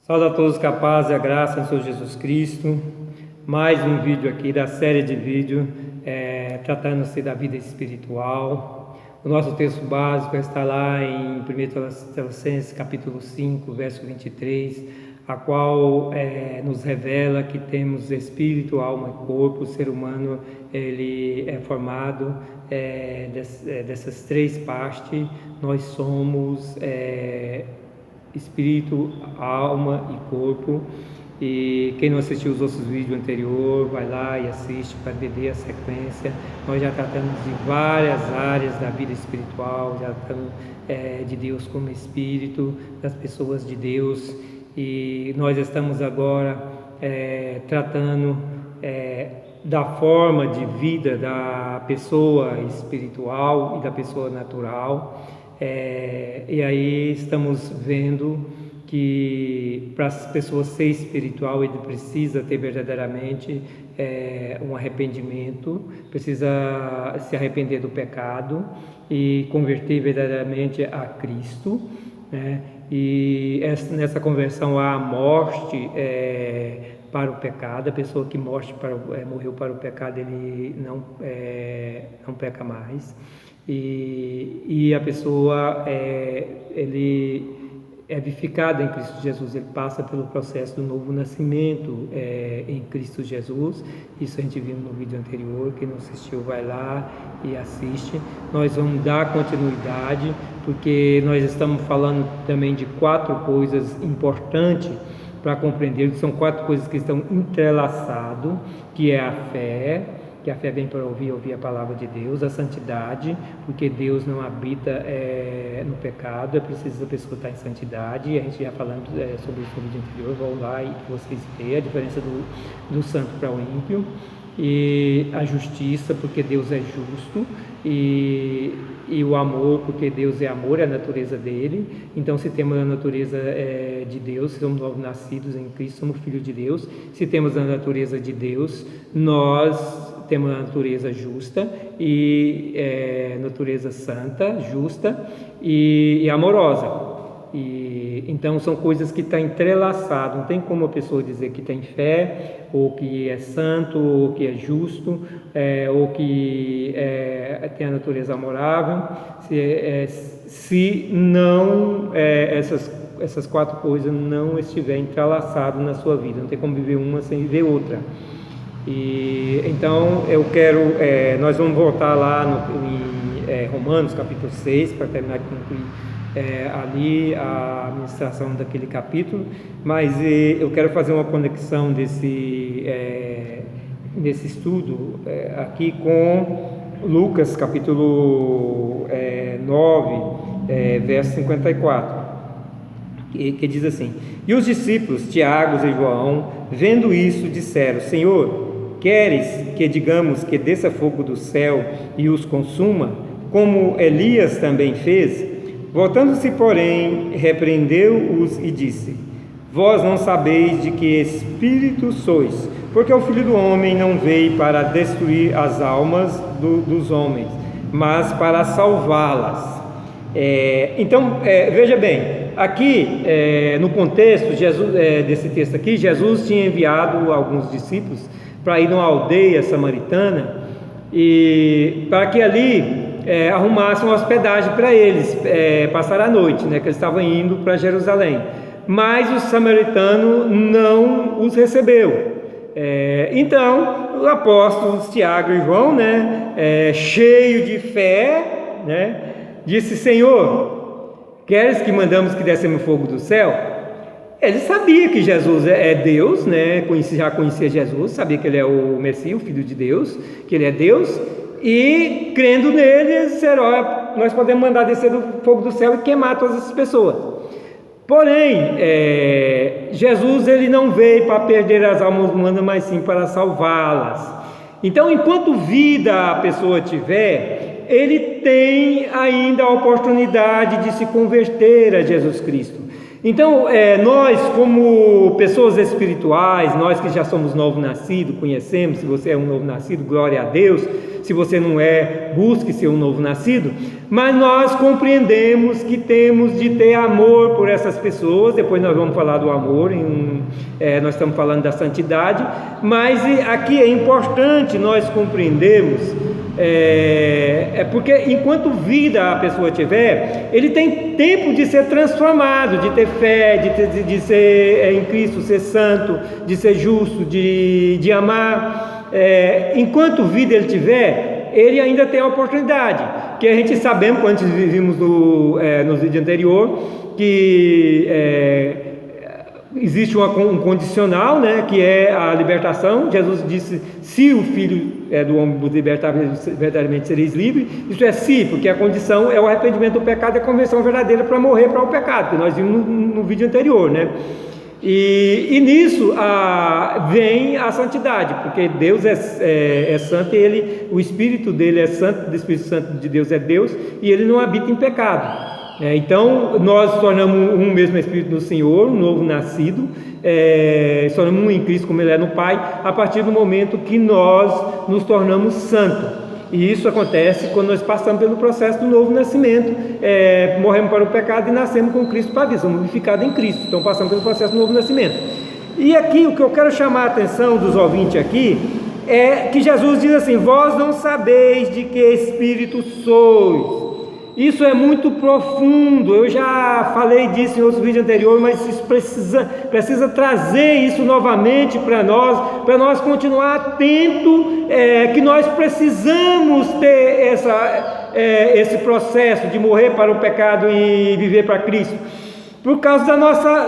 Saúde a todos com a paz e a graça do Senhor Jesus Cristo. Mais um vídeo aqui da série de vídeo tratando-se da vida espiritual. O nosso texto básico está lá em 1 Tessalonicenses capítulo 5, verso 23, a qual nos revela que temos espírito, alma e corpo. O ser humano ele é formado dessas três partes. Nós somos espírito, alma e corpo. E quem não assistiu os outros vídeos anteriores, vai lá e assiste para entender a sequência. Nós já tratamos de várias áreas da vida espiritual, já tratamos de Deus como espírito, das pessoas de Deus, e nós estamos agora tratando da forma de vida da pessoa espiritual e da pessoa natural. E aí estamos vendo que para as pessoas ser espiritual ele precisa ter verdadeiramente um arrependimento, precisa se arrepender do pecado e converter verdadeiramente a Cristo, né? E nessa conversão há a morte para o pecado. A pessoa que morreu para o pecado, ele não peca mais. E a pessoa ele é vivificada em Cristo Jesus. Ele passa pelo processo do novo nascimento em Cristo Jesus. Isso a gente viu no vídeo anterior. Quem não assistiu, vai lá e assiste. Nós vamos dar continuidade, porque nós estamos falando também de 4 coisas importantes para compreender, que são 4 coisas que estão entrelaçadas, que é a fé, que a fé vem para ouvir a palavra de Deus, a santidade, porque Deus não habita no pecado, é preciso a pessoa estar em santidade, e a gente já falando sobre isso no vídeo anterior. Vão lá e vocês veem a diferença do santo para o ímpio. E a justiça, porque Deus é justo, e o amor, porque Deus é amor, é a natureza dele. Então, se temos a natureza de Deus, se somos novos nascidos em Cristo, somos filhos de Deus. Se temos a natureza de Deus, nós temos a natureza justa, e natureza santa, justa e amorosa. Então são coisas que estão entrelaçadas. Não tem como a pessoa dizer que tem fé, ou que é santo, ou que é justo, ou que tem a natureza amorável, se não essas 4 coisas não estiverem entrelaçadas na sua vida. Não tem como viver uma sem viver outra. E então eu quero, nós vamos voltar lá em Romanos capítulo 6 para terminar de concluir ali a ministração daquele capítulo, mas eu quero fazer uma conexão desse estudo aqui com Lucas capítulo 9, verso 54, que diz assim: E os discípulos Tiago e João, vendo isso, disseram: Senhor, queres que digamos que desça fogo do céu e os consuma, como Elias também fez? Voltando-se, porém, repreendeu-os e disse: Vós não sabeis de que espírito sois, porque o Filho do Homem não veio para destruir as almas dos homens, mas para salvá-las. Então, veja bem, aqui no contexto desse texto aqui, Jesus tinha enviado alguns discípulos para ir numa aldeia samaritana, e para que ali arrumassem uma hospedagem para eles passar a noite, né, que eles estavam indo para Jerusalém. Mas o samaritano não os recebeu. Então os apóstolos Tiago e João, né, cheio de fé, né, disse: Senhor, queres que mandamos que descemos fogo do céu? Ele sabia que Jesus é Deus, né? Já conhecia Jesus, sabia que ele é o Messias, o Filho de Deus, que ele é Deus, e crendo nele, disseram: nós podemos mandar descer do fogo do céu e queimar todas essas pessoas. Porém, Jesus ele não veio para perder as almas humanas, mas sim para salvá-las. Então, enquanto vida a pessoa tiver, ele tem ainda a oportunidade de se converter a Jesus Cristo. Então, nós como pessoas espirituais, nós que já somos novo nascido, conhecemos, se você é um novo nascido, glória a Deus. Se você não é, busque ser um novo nascido. Mas nós compreendemos que temos de ter amor por essas pessoas. Depois nós vamos falar do amor, nós estamos falando da santidade. Mas aqui é importante nós compreendermos, porque enquanto vida a pessoa tiver, ele tem tempo de ser transformado, de ter fé, de ser em Cristo, ser santo, de ser justo, de amar. Enquanto vida ele tiver, ele ainda tem a oportunidade, que a gente sabemos, quando vimos no vídeo anterior, que existe um condicional, né, que é a libertação. Jesus disse: se o Filho do homem vos libertar, verdadeiramente sereis livres. Isso é se, porque a condição é o arrependimento do pecado e a conversão verdadeira para morrer para o pecado, que nós vimos no vídeo anterior, né? E nisso vem a santidade, porque Deus é santo e o Espírito dele é santo, o Espírito Santo de Deus é Deus, e ele não habita em pecado. Então nós tornamos um mesmo Espírito no Senhor, um novo nascido, tornamos um em Cristo como ele é no Pai, a partir do momento que nós nos tornamos santos. E isso acontece quando nós passamos pelo processo do novo nascimento, morremos para o pecado e nascemos com Cristo para a vida, somos vivificados em Cristo. Então passamos pelo processo do novo nascimento. E aqui o que eu quero chamar a atenção dos ouvintes aqui é que Jesus diz assim: vós não sabeis de que espírito sois. Isso é muito profundo. Eu já falei disso em outros vídeos anteriores, mas isso precisa trazer isso novamente para nós continuar atento, que nós precisamos ter esse processo de morrer para o pecado e viver para Cristo, por causa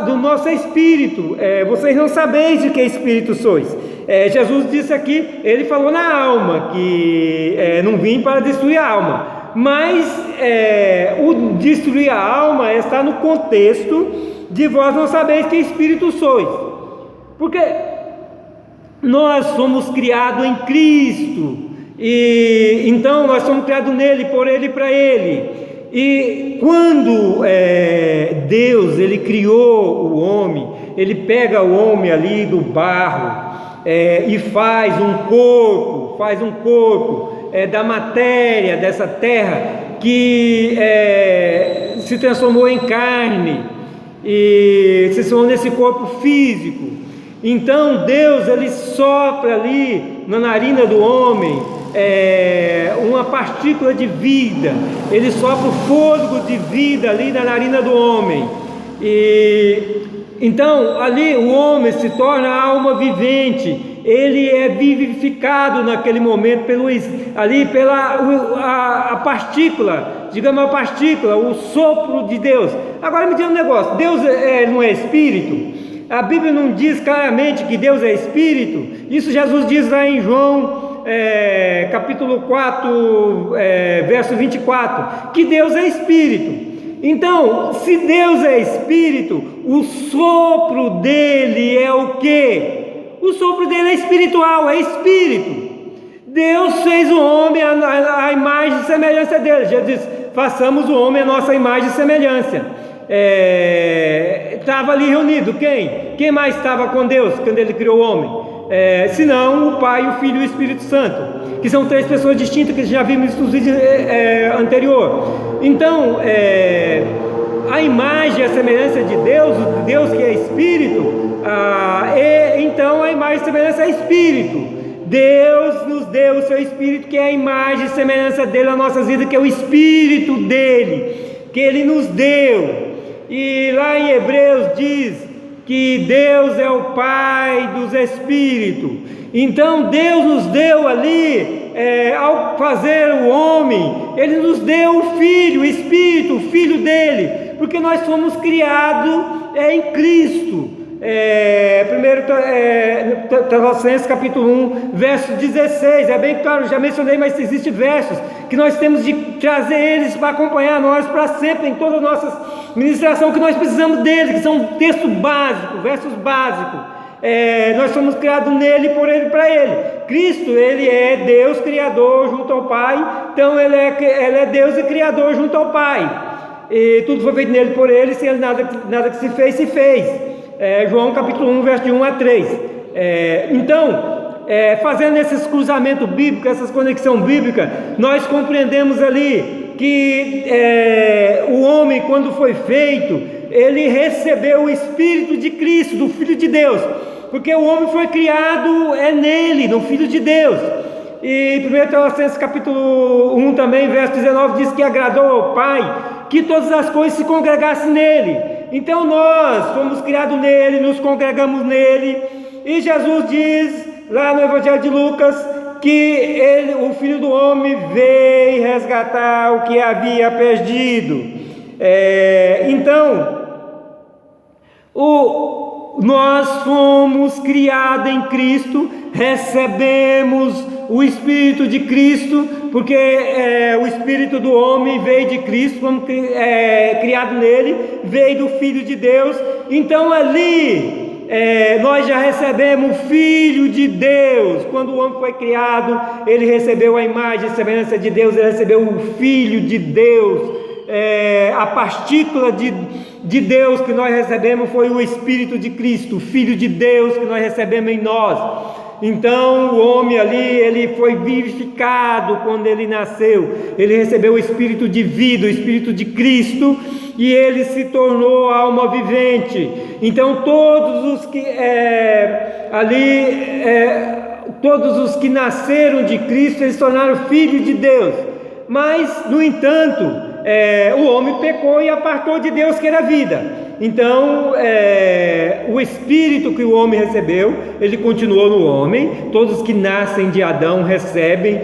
do nosso espírito. Vocês não sabeis de que espírito sois. Jesus disse aqui, ele falou na alma, que não vim para destruir a alma. Mas o destruir a alma está no contexto de vós não sabeis que espírito sois, porque nós somos criados em Cristo, e então nós somos criados nele, por ele e para ele. E quando Deus ele criou o homem, ele pega o homem ali do barro e faz um corpo da matéria dessa terra, que se transformou em carne e se transformou nesse corpo físico. Então Deus ele sopra ali na narina do homem uma partícula de vida, ele sopra o fôlego de vida ali na narina do homem, e então ali o homem se torna alma vivente. Ele é vivificado naquele momento pela partícula, digamos a partícula, o sopro de Deus. Agora me diz um negócio: Deus não é espírito? A Bíblia não diz claramente que Deus é espírito? Isso Jesus diz lá em João capítulo 4, verso 24, que Deus é espírito. Então, se Deus é espírito, o sopro dele é o quê? O sopro dele é espiritual, é espírito. Deus fez o homem a imagem e semelhança dele. Jesus disse: façamos o homem a nossa imagem e semelhança. Estava ali reunido quem mais estava com Deus quando ele criou o homem? Senão o Pai, o Filho e o Espírito Santo, que são três pessoas distintas, que já vimos nos vídeos anteriores. Então a imagem e a semelhança de Deus, o Deus que é Espírito, então a imagem e semelhança é Espírito. Deus nos deu o seu Espírito, que é a imagem e semelhança dele na nossas vidas, que é o Espírito dele, que ele nos deu. E lá em Hebreus diz que Deus é o Pai dos Espíritos. Então Deus nos deu ali, ao fazer o homem, ele nos deu o Filho, o Espírito, o Filho dele, porque nós fomos criados em Cristo. 1 Tessalonicenses capítulo 1, verso 16, é bem claro, já mencionei, mas existem versos que nós temos de trazer eles para acompanhar nós para sempre em toda a nossa ministração, que nós precisamos deles, que são textos básicos, versos básicos. Nós somos criados nele, por ele e para ele. Cristo, ele é Deus Criador junto ao Pai, então ele é Deus e Criador junto ao Pai. e tudo foi feito nele por ele, sem ele nada que se fez. João capítulo 1, verso de 1 a 3. Fazendo esses cruzamentos bíblicos, essas conexões bíblicas, nós compreendemos ali que o homem, quando foi feito, ele recebeu o Espírito de Cristo, do Filho de Deus, porque o homem foi criado nele, no Filho de Deus. E 1 Tessalonicenses capítulo 1 também, verso 19, diz que agradou ao Pai que todas as coisas se congregassem nele. Então nós fomos criados nele, nos congregamos nele, e Jesus diz lá no Evangelho de Lucas que ele, o Filho do Homem, veio resgatar o que havia perdido. Nós fomos criados em Cristo, recebemos o Espírito de Cristo, porque o Espírito do homem veio de Cristo, fomos criados nele, veio do Filho de Deus. Então ali nós já recebemos o Filho de Deus. Quando o homem foi criado, ele recebeu a imagem e semelhança de Deus, ele recebeu o Filho de Deus. A partícula de Deus que nós recebemos foi o Espírito de Cristo, o Filho de Deus que nós recebemos em nós. Então o homem ali, ele foi vivificado quando ele nasceu, ele recebeu o Espírito de vida, o Espírito de Cristo, e ele se tornou alma vivente. Então todos os que todos os que nasceram de Cristo, eles se tornaram filhos de Deus. Mas, no entanto, o homem pecou e apartou de Deus, que era vida. Então o Espírito que o homem recebeu, ele continuou no homem. Todos que nascem de Adão recebem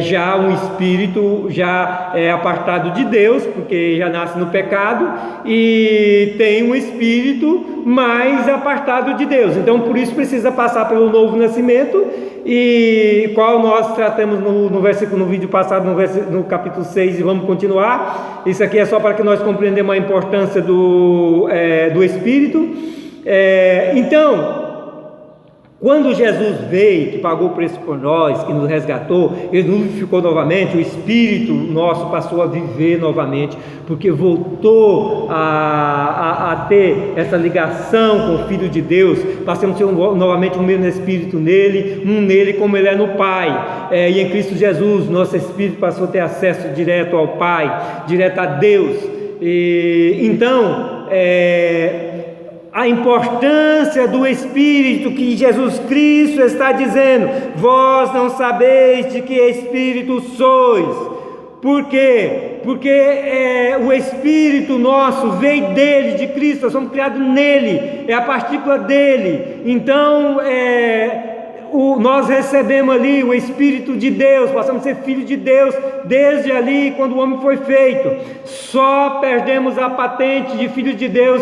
já um Espírito já apartado de Deus, porque já nasce no pecado, e tem um Espírito mais apartado de Deus. Então por isso precisa passar pelo novo nascimento, e qual nós tratamos no vídeo passado, no capítulo 6, e vamos continuar. Isso aqui é só para que nós compreendamos a importância do Espírito. Então, quando Jesus veio, que pagou o preço por nós, que nos resgatou, ele nos vivificou novamente, o Espírito nosso passou a viver novamente, porque voltou a ter essa ligação com o Filho de Deus. Passamos a ter novamente um mesmo Espírito nele como ele é no Pai. E em Cristo Jesus, nosso Espírito passou a ter acesso direto ao Pai, direto a Deus. Então, a importância do Espírito que Jesus Cristo está dizendo: vós não sabeis de que Espírito sois. Por quê? Porque o Espírito nosso veio dele, de Cristo, nós somos criados nele, é a partícula dele. Então nós recebemos ali o Espírito de Deus, passamos a ser filho de Deus desde ali, quando o homem foi feito. Só perdemos a patente de filho de Deus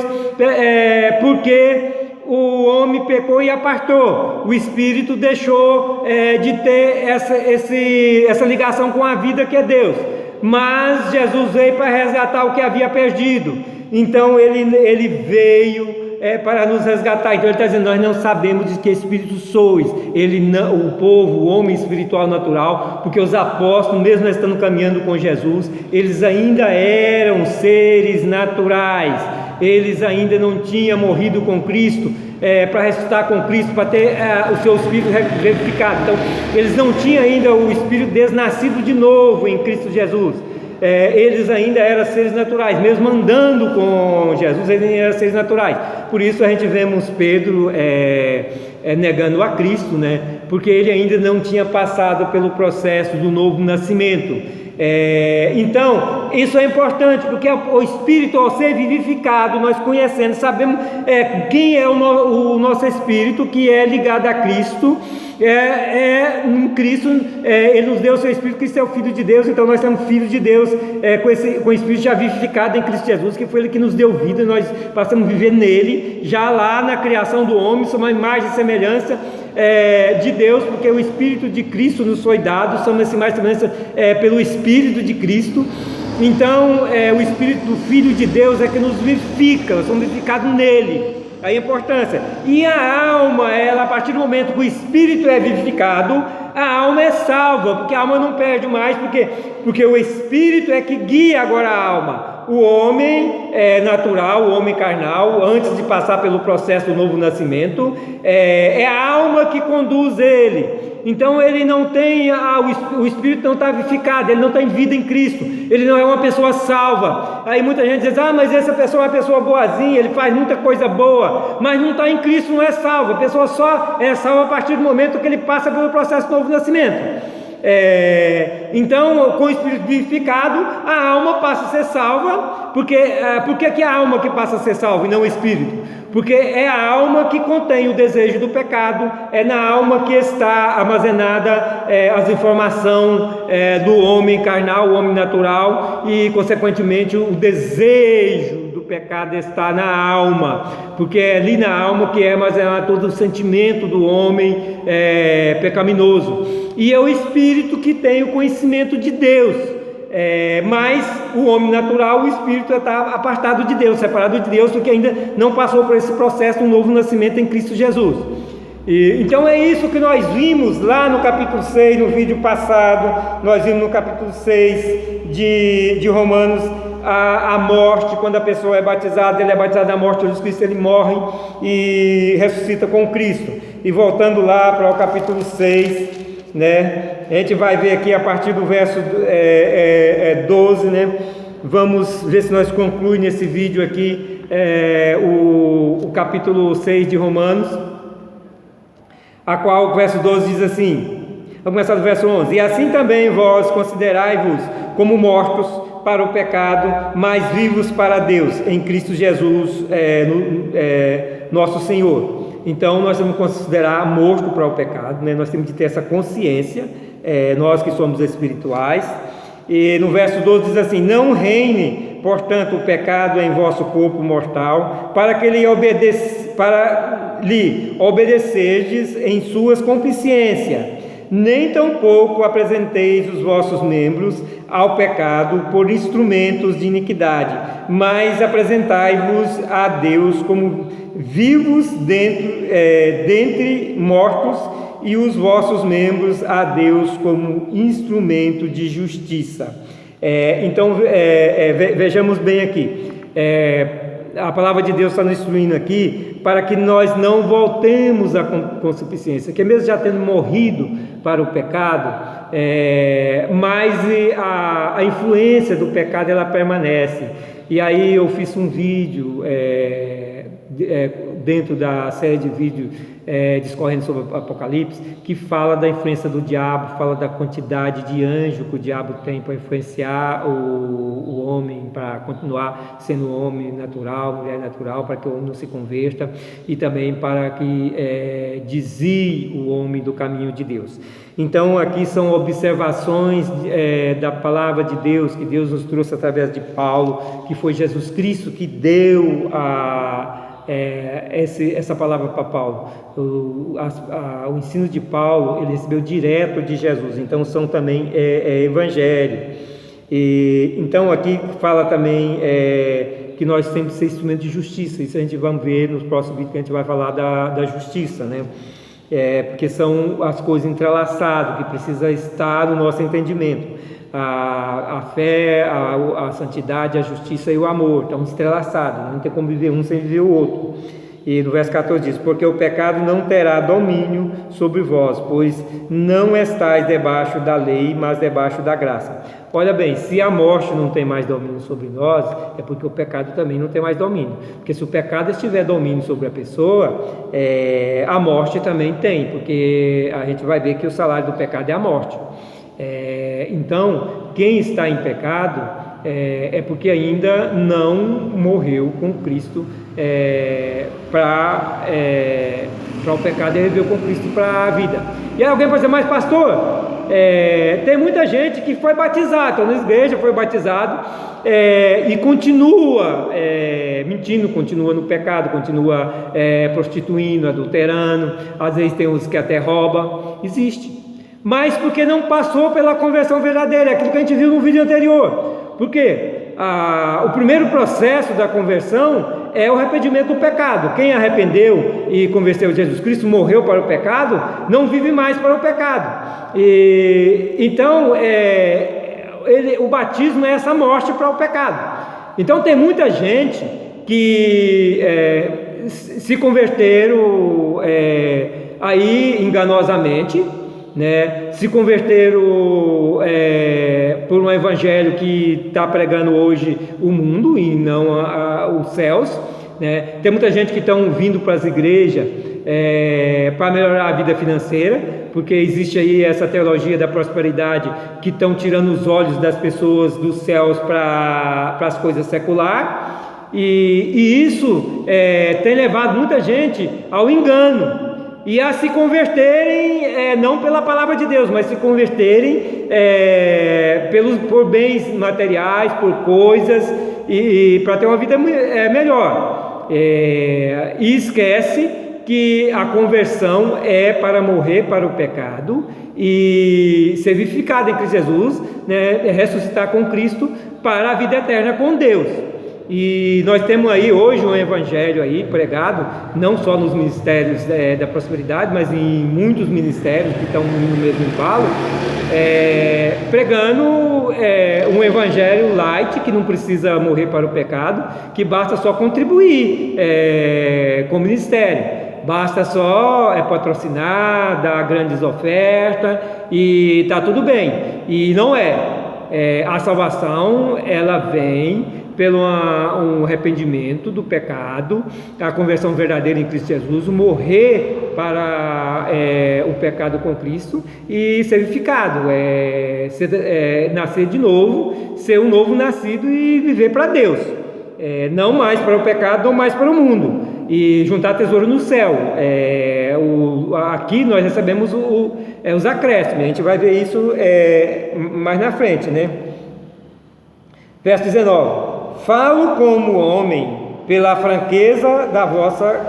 porque o homem pecou e apartou. O Espírito deixou de ter essa ligação com a vida que é Deus. Mas Jesus veio para resgatar o que havia perdido. Então ele veio para nos resgatar. Então ele está dizendo: nós não sabemos de que Espírito sois. O povo, o homem espiritual natural, porque os apóstolos, mesmo estando caminhando com Jesus, eles ainda eram seres naturais. Eles ainda não tinham morrido com Cristo para ressuscitar com Cristo, para ter o seu Espírito vivificado. Então eles não tinham ainda o Espírito desnascido de novo em Cristo Jesus. Eles ainda eram seres naturais, mesmo andando com Jesus, eles ainda eram seres naturais. Por isso a gente vemos Pedro negando a Cristo, né? Porque ele ainda não tinha passado pelo processo do novo nascimento. Então isso é importante, porque o Espírito, ao ser vivificado, nós conhecendo, sabemos quem é o nosso Espírito, que é ligado a Cristo. Em Cristo, Ele nos deu o seu Espírito, que é o Filho de Deus. Então nós somos filhos de Deus, com o Espírito já vivificado em Cristo Jesus, que foi Ele que nos deu vida, e nós passamos a viver nele, já lá na criação do homem. Somos a imagem e semelhança de Deus, porque o Espírito de Cristo nos foi dado. Somos essa imagem e semelhança pelo Espírito de Cristo. Então o Espírito do Filho de Deus é que nos vivifica, nós somos vivificados nele. A importância. E a alma, a partir do momento que o Espírito é vivificado, a alma é salva, porque a alma não perde mais, porque o Espírito é que guia agora a alma. O homem natural, o homem carnal, antes de passar pelo processo do novo nascimento, é a alma que conduz ele. Então ele não tem, o espírito não está vivificado, ele não tem vida em Cristo, ele não é uma pessoa salva. Aí muita gente diz, mas essa pessoa é uma pessoa boazinha, ele faz muita coisa boa, mas não está em Cristo, não é salvo. A pessoa só é salva a partir do momento que ele passa pelo processo do novo nascimento. Então, com o espírito vivificado, a alma passa a ser salva. Por que é a alma que passa a ser salva e não o espírito? Porque é a alma que contém o desejo do pecado, é na alma que está armazenada as informações do homem carnal, o homem natural, e consequentemente o desejo do pecado está na alma, porque é ali na alma que é armazenado todo o sentimento do homem pecaminoso. E é o espírito que tem o conhecimento de Deus, mas o homem natural, o espírito está apartado de Deus, separado de Deus, porque ainda não passou por esse processo do novo nascimento em Cristo Jesus. Então é isso que nós vimos lá no capítulo 6, no vídeo passado. Nós vimos no capítulo 6 de Romanos a morte. Quando a pessoa é batizada, ele é batizado na morte de Jesus Cristo, ele morre e ressuscita com Cristo. E voltando lá para o capítulo 6, a gente vai ver aqui a partir do verso 12, Vamos ver se nós concluímos nesse vídeo aqui o capítulo 6 de Romanos, a qual o verso 12 diz assim. Vamos começar do verso 11: E assim também vós considerai-vos como mortos para o pecado, mas vivos para Deus em Cristo Jesus, nosso Senhor. Então nós temos que considerar morto para o pecado, nós temos que ter essa consciência, nós que somos espirituais. E no verso 12 diz assim: Não reine, portanto, o pecado em vosso corpo mortal, para lhe obedecerdes em suas concupiscências, nem tampouco apresenteis os vossos membros ao pecado por instrumentos de iniquidade, mas apresentai-vos a Deus como vivos dentre mortos, e os vossos membros a Deus como instrumento de justiça. Então vejamos bem aqui, a palavra de Deus está nos instruindo aqui para que nós não voltemos à concupiscência, que mesmo já tendo morrido para o pecado, mas a influência do pecado ela permanece. E aí eu fiz um vídeo dentro da série de vídeos discorrendo sobre o Apocalipse, que fala da influência do diabo, fala da quantidade de anjos que o diabo tem para influenciar o homem, para continuar sendo homem natural, mulher natural, para que o homem não se converta, e também para que desvie o homem do caminho de Deus. Então aqui são observações da palavra de Deus, que Deus nos trouxe através de Paulo, que foi Jesus Cristo que deu essa palavra para Paulo. O ensino de Paulo ele recebeu direto de Jesus, então são também evangelho. Então aqui fala também que nós temos que ser instrumento de justiça. Isso a gente vai ver nos próximos vídeos, que a gente vai falar da justiça, porque são as coisas entrelaçadas, que precisa estar no nosso entendimento. A fé, a santidade, a justiça e o amor estão entrelaçados, não tem como viver um sem viver o outro. E no verso 14 diz: Porque o pecado não terá domínio sobre vós, pois não estáis debaixo da lei, mas debaixo da graça. Olha bem, se a morte não tem mais domínio sobre nós, é porque o pecado também não tem mais domínio. Porque se o pecado estiver domínio sobre a pessoa, a morte também tem, porque a gente vai ver que o salário do pecado é a morte. Então, quem está em pecado é porque ainda não morreu com Cristo para o pecado, ele veio com Cristo para a vida. E aí alguém pode dizer: mas pastor, tem muita gente que foi batizado, está na igreja, foi batizado e continua mentindo, continua no pecado, continua prostituindo, adulterando, às vezes tem uns que até roubam. Existe, mas porque não passou pela conversão verdadeira, aquilo que a gente viu no vídeo anterior. Por quê? O primeiro processo da conversão é o arrependimento do pecado. Quem arrependeu e converteu a Jesus Cristo, morreu para o pecado, não vive mais para o pecado. Então o batismo é essa morte para o pecado. Então tem muita gente que se converteram aí enganosamente, né? Se converteram por um evangelho que está pregando hoje o mundo e não os céus, né? Tem muita gente que estão vindo para as igrejas para melhorar a vida financeira, porque existe aí essa teologia da prosperidade que estão tirando os olhos das pessoas dos céus para as coisas seculares, e isso tem levado muita gente ao engano e a se converterem, não pela palavra de Deus, mas se converterem por bens materiais, por coisas, e para ter uma vida melhor, e esquece que a conversão é para morrer para o pecado e ser vivificado em Cristo Jesus, né? Ressuscitar com Cristo para a vida eterna com Deus. E nós temos aí hoje um evangelho aí pregado, não só nos ministérios da prosperidade, mas em muitos ministérios que estão no mesmo embalo, pregando um evangelho light, que não precisa morrer para o pecado, que basta só contribuir com o ministério, basta só patrocinar, dar grandes ofertas e está tudo bem. E não a salvação, ela vem pelo um arrependimento do pecado, a conversão verdadeira em Cristo Jesus, morrer para o pecado com Cristo e ser vivificado, nascer de novo, ser um novo nascido e viver para Deus, não mais para o pecado, não mais para o mundo, e juntar tesouro no céu. Aqui nós recebemos os acréscimos, a gente vai ver isso mais na frente, né? Verso 19: falo como homem pela fraqueza da vossa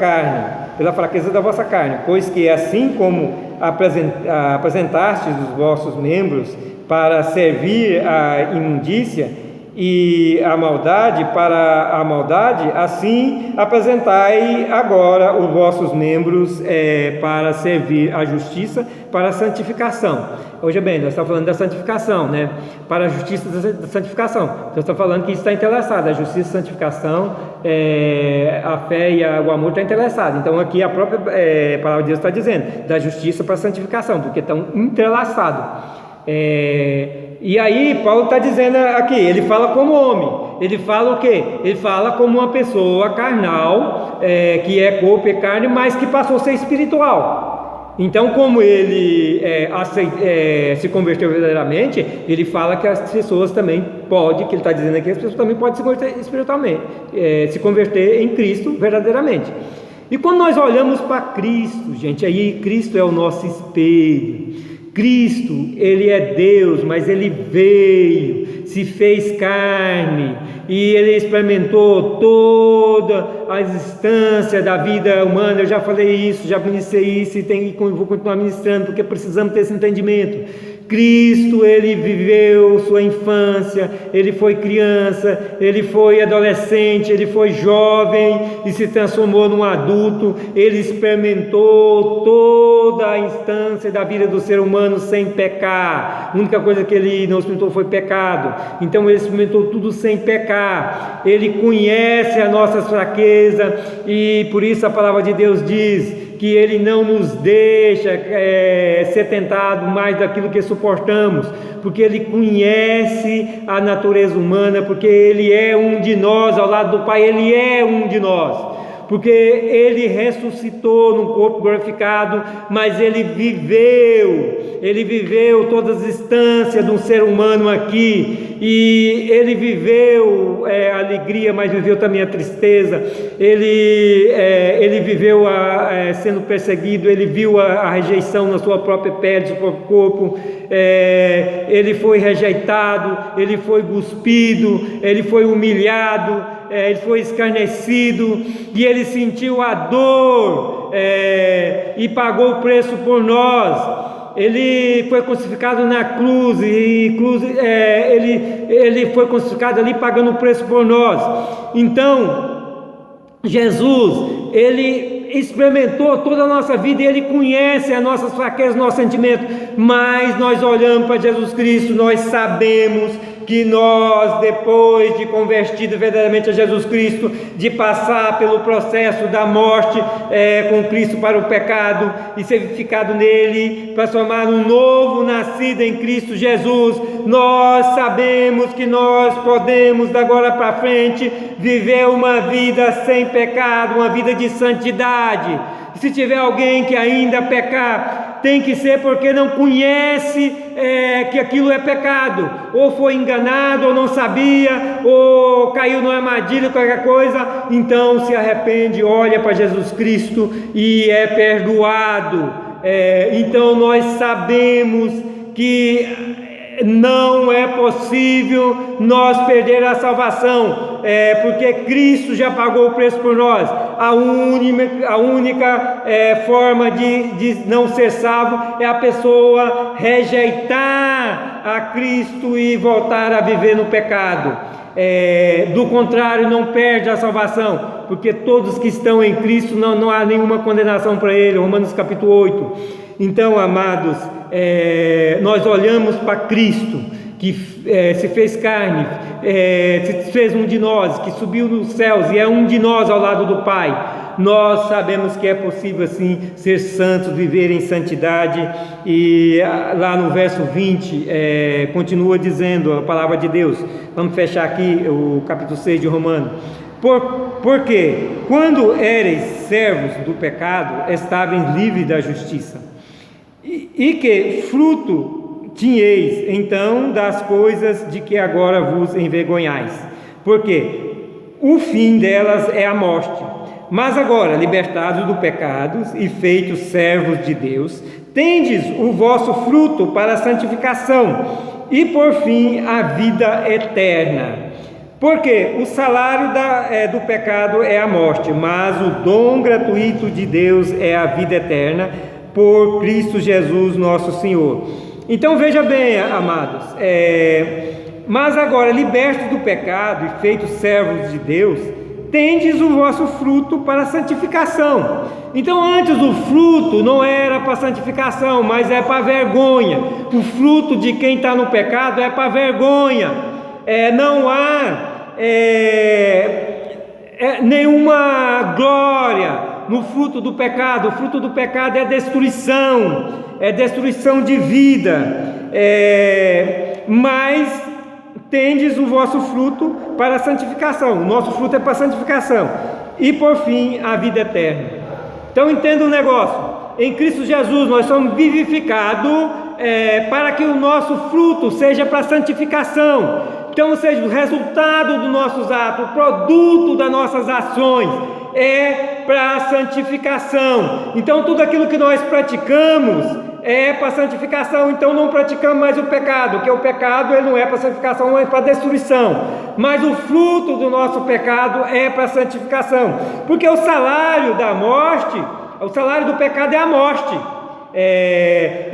carne, pois que assim como apresentastes os vossos membros para servir à imundícia e a maldade para a maldade, assim apresentai agora os vossos membros para servir à justiça, para a santificação. Hoje bem, nós estamos falando da santificação, né? Para a justiça da santificação. Nós estamos falando que isso está entrelaçado, a justiça e a santificação, a fé e o amor está entrelaçado. Então aqui a própria palavra de Deus está dizendo da justiça para a santificação, porque estão entrelaçados. E aí Paulo está dizendo aqui, ele fala como homem, ele fala o quê? Ele fala como uma pessoa carnal, que é corpo e carne, mas que passou a ser espiritual. Então, como ele se converteu verdadeiramente, ele fala que as pessoas também podem, que ele está dizendo aqui, as pessoas também podem se converter espiritualmente, se converter em Cristo verdadeiramente. E quando nós olhamos para Cristo, gente, aí Cristo é o nosso espelho. Cristo, ele é Deus, mas ele veio, se fez carne e ele experimentou toda a existência da vida humana. Eu já falei isso, já ministrei isso e vou continuar ministrando, porque precisamos ter esse entendimento. Cristo, ele viveu sua infância, ele foi criança, ele foi adolescente, ele foi jovem e se transformou num adulto. Ele experimentou toda a instância da vida do ser humano sem pecar. A única coisa que ele não experimentou foi pecado. Então ele experimentou tudo sem pecar. Ele conhece as nossas fraquezas e por isso a palavra de Deus diz que ele não nos deixa ser tentado mais daquilo que suportamos, porque ele conhece a natureza humana, porque ele é um de nós, ao lado do Pai, ele é um de nós, porque ele ressuscitou num corpo glorificado, mas ele viveu todas as instâncias de um ser humano aqui, e ele viveu a alegria, mas viveu também a tristeza. Ele viveu sendo perseguido, ele viu a rejeição na sua própria pele, no seu próprio corpo, ele foi rejeitado, ele foi cuspido, ele foi humilhado, ele foi escarnecido, e ele sentiu a dor e pagou o preço por nós. Ele foi crucificado na cruz, ele foi crucificado ali pagando o preço por nós. Então Jesus, ele experimentou toda a nossa vida e Ele conhece as nossas fraquezas, nossos sentimentos, mas nós olhamos para Jesus Cristo, nós sabemos que nós, depois de convertido verdadeiramente a Jesus Cristo, de passar pelo processo da morte com Cristo para o pecado e ser vivificado nele, transformar num novo nascido em Cristo Jesus, nós sabemos que nós podemos, da agora para frente, viver uma vida sem pecado, uma vida de santidade. E se tiver alguém que ainda pecar, tem que ser porque não conhece que aquilo é pecado, ou foi enganado, ou não sabia, ou caiu numa armadilha, qualquer coisa. Então se arrepende, olha para Jesus Cristo e é perdoado. Então nós sabemos que não é possível nós perder a salvação, porque Cristo já pagou o preço por nós. A única forma de não ser salvo é a pessoa rejeitar a Cristo e voltar a viver no pecado. Do contrário, não perde a salvação, porque todos que estão em Cristo não há nenhuma condenação para ele. Romanos capítulo 8. Então, amados, nós olhamos para Cristo, que se fez carne, se fez um de nós, que subiu nos céus e é um de nós ao lado do Pai. Nós sabemos que é possível assim ser santos, viver em santidade. E lá no verso 20 continua dizendo a palavra de Deus. Vamos fechar aqui o capítulo 6 de Romanos. Porque quando éreis servos do pecado, estáveis livres da justiça, e que fruto tinheis então das coisas de que agora vos envergonhais, porque o fim delas é a morte. Mas agora, libertados do pecado e feitos servos de Deus, tendes o vosso fruto para a santificação e por fim a vida eterna. Porque o salário do pecado é a morte, mas o dom gratuito de Deus é a vida eterna por Cristo Jesus nosso Senhor. Então veja bem, amados, mas agora, libertos do pecado e feitos servos de Deus, tendes o vosso fruto para a santificação. Então antes o fruto não era para santificação, mas é para vergonha. O fruto de quem está no pecado é para vergonha. Não há nenhuma glória no fruto do pecado. O fruto do pecado é destruição de vida. Mas tendes o vosso fruto para a santificação. O nosso fruto é para a santificação e por fim a vida eterna. Então entenda um negócio: em Cristo Jesus nós somos vivificados para que o nosso fruto seja para a santificação. Então, ou seja, o resultado dos nossos atos, o produto das nossas ações é para a santificação. Então tudo aquilo que nós praticamos é para santificação. Então não praticamos mais o pecado, porque o pecado ele não é para santificação, é para destruição. Mas o fruto do nosso pecado é para santificação, porque o salário da morte, o salário do pecado é a morte.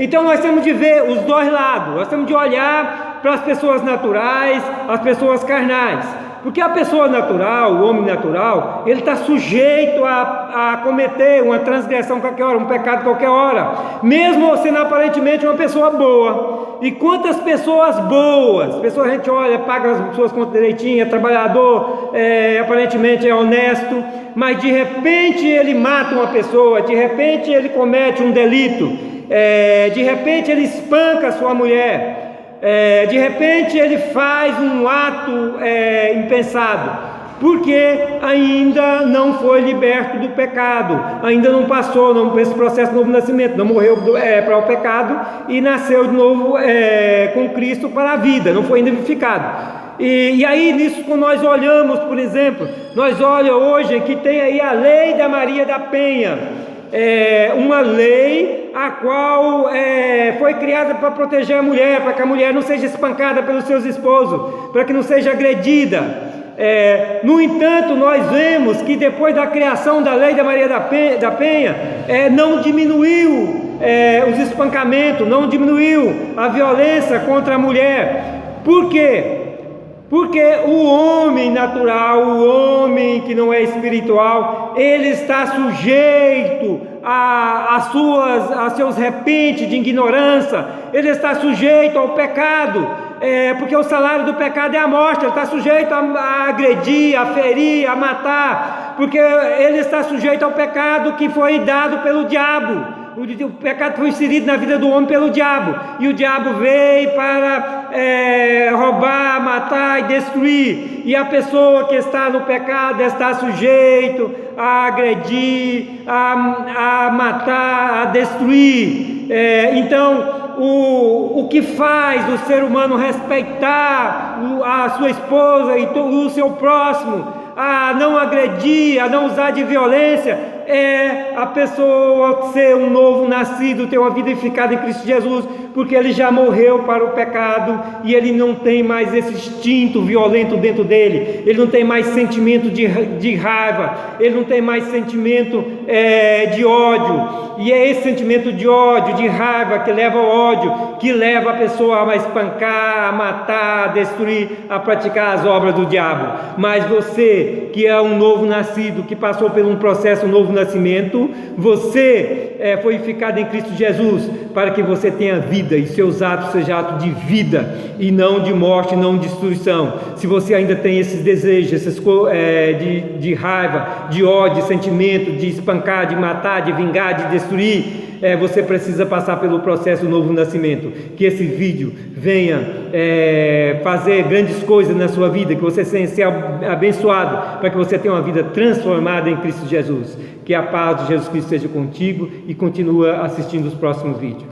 Então nós temos de ver os dois lados. Nós temos de olhar para as pessoas naturais, as pessoas carnais. Porque a pessoa natural, o homem natural, ele está sujeito a cometer uma transgressão qualquer hora, um pecado qualquer hora, mesmo sendo aparentemente uma pessoa boa. E quantas pessoas boas, a gente olha, paga as suas contas direitinho, é trabalhador, aparentemente é honesto, mas de repente ele mata uma pessoa, de repente ele comete um delito, de repente ele espanca a sua mulher, de repente ele faz um ato impensado, porque ainda não foi liberto do pecado, ainda não passou por esse processo de novo nascimento, não morreu para o pecado e nasceu de novo com Cristo para a vida, não foi ainda vivificado. E aí nisso, quando nós olhamos, por exemplo, nós olhamos hoje que tem aí a lei da Maria da Penha, uma lei a qual foi criada para proteger a mulher, para que a mulher não seja espancada pelos seus esposos, para que não seja agredida. No entanto, nós vemos que depois da criação da lei da Maria da Penha, não diminuiu os espancamentos, não diminuiu a violência contra a mulher. Por quê? Porque o homem natural, o homem que não é espiritual, ele está sujeito a seus repentes de ignorância, ele está sujeito ao pecado, porque o salário do pecado é a morte, ele está sujeito a agredir, a ferir, a matar, porque ele está sujeito ao pecado que foi dado pelo diabo. O pecado foi inserido na vida do homem pelo diabo, e o diabo veio para roubar, matar e destruir, e a pessoa que está no pecado está sujeito a agredir, a matar, a destruir. Então o que faz o ser humano respeitar a sua esposa e o seu próximo, a não agredir, a não usar de violência, é a pessoa ser um novo nascido, ter uma vida edificada em Cristo Jesus, porque ele já morreu para o pecado e ele não tem mais esse instinto violento dentro dele, ele não tem mais sentimento de raiva, ele não tem mais sentimento de ódio, e é esse sentimento de ódio, de raiva que leva ao ódio, que leva a pessoa a espancar, a matar, a destruir, a praticar as obras do diabo. Mas você que é um novo nascido, que passou por um processo novo nascimento, você foi ficado em Cristo Jesus, para que você tenha vida e seus atos sejam atos de vida e não de morte, não de destruição. Se você ainda tem esses desejos, de raiva, de ódio, de sentimento, de espancar, de matar, de vingar, de destruir, você precisa passar pelo processo do novo nascimento. Que esse vídeo venha fazer grandes coisas na sua vida, que você seja abençoado, para que você tenha uma vida transformada em Cristo Jesus. Que a paz de Jesus Cristo seja contigo e continua assistindo os próximos vídeos.